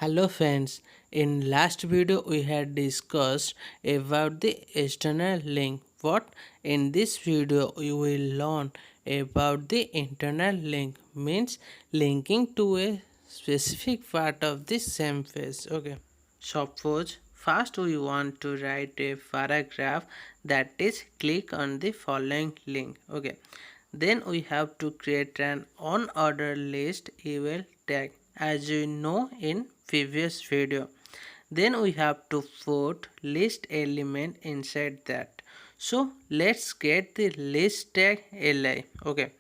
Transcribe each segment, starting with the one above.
Hello friends, in last video we had discussed about the external link. What in this video you will learn about the internal link means linking to a specific part of the same page. Okay. Suppose first we want to write a paragraph, that is click on the following link. Okay. Then we have to create an on-order list UL tag as we know in previous video. Then we have to put list element inside that. So let's get the list tag li. Okay.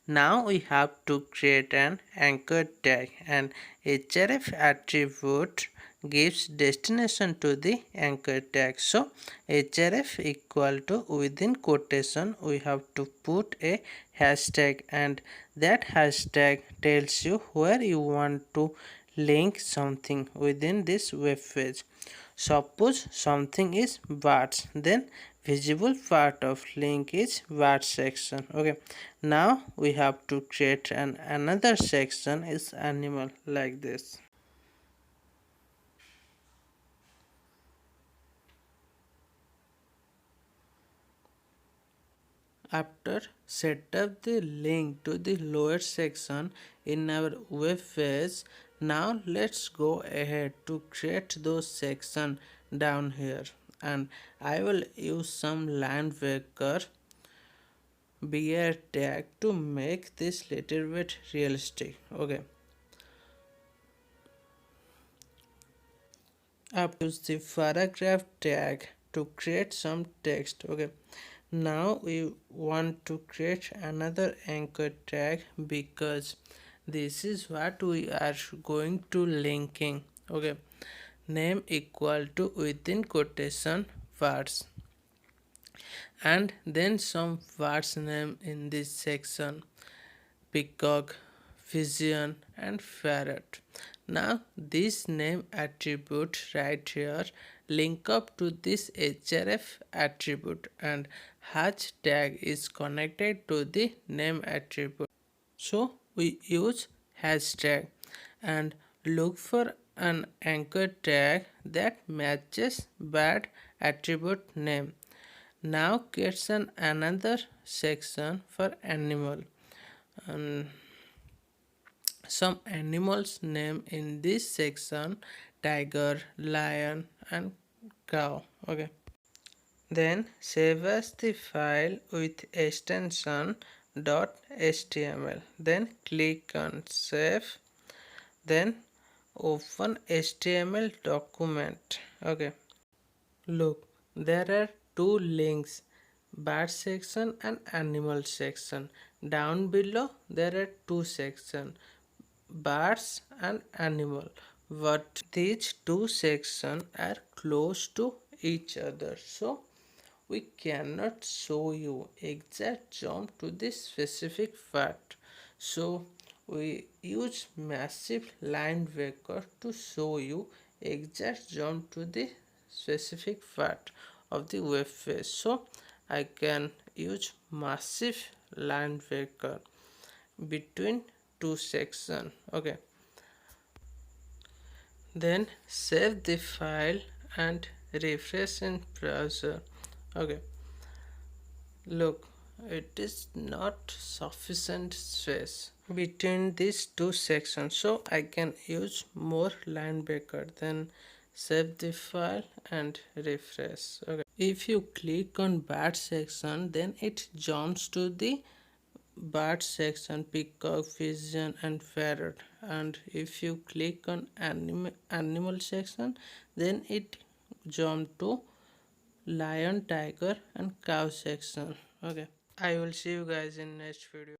Now we have to create an anchor tag, and href attribute gives destination to the anchor tag. So href equal to, within quotation we have to put a hashtag, and that hashtag tells you where you want to link something within this web page. Suppose something is birds, then visible part of link is bird section. Okay, now we have to create another section is animal, like this. After set up the link to the lower section in our web page, now let's go ahead to create those sections down here, and I will use some line breaker bear tag to make this little bit realistic. Okay, I've used the paragraph tag to create some text. Okay, now we want to create another anchor tag because this is what we are going to linking. Okay, name equal to, within quotation, words, and then some words name in this section: peacock, pigeon, and parrot. Now this name attribute right here link up to this href attribute, and hashtag is connected to the name attribute. So we use hashtag and look for an anchor tag that matches bad attribute name. Now create another section for animal, and some animals name in this section: tiger, lion, and cow. Okay, then save as the file with extension .html, then click on save, then open HTML document. Okay, look, there are two links: bird section and animal section. Down below there are two sections: birds and animal, but these two sections are close to each other, so we cannot show you exact jump to this specific part. So we use massive line breaker to show you exact jump to the specific part of the web page. So I can use massive line breaker between two sections. Okay, then save the file and refresh in browser. Okay, look, it is not sufficient space between these two sections, so I can use more line breaker. Then save the file and refresh. Okay, if you click on bird section, then it jumps to the bird section: peacock, pigeon, and parrot. And if you click on animal section, then it jump to lion, tiger, and cow section. Okay, I will see you guys in next video.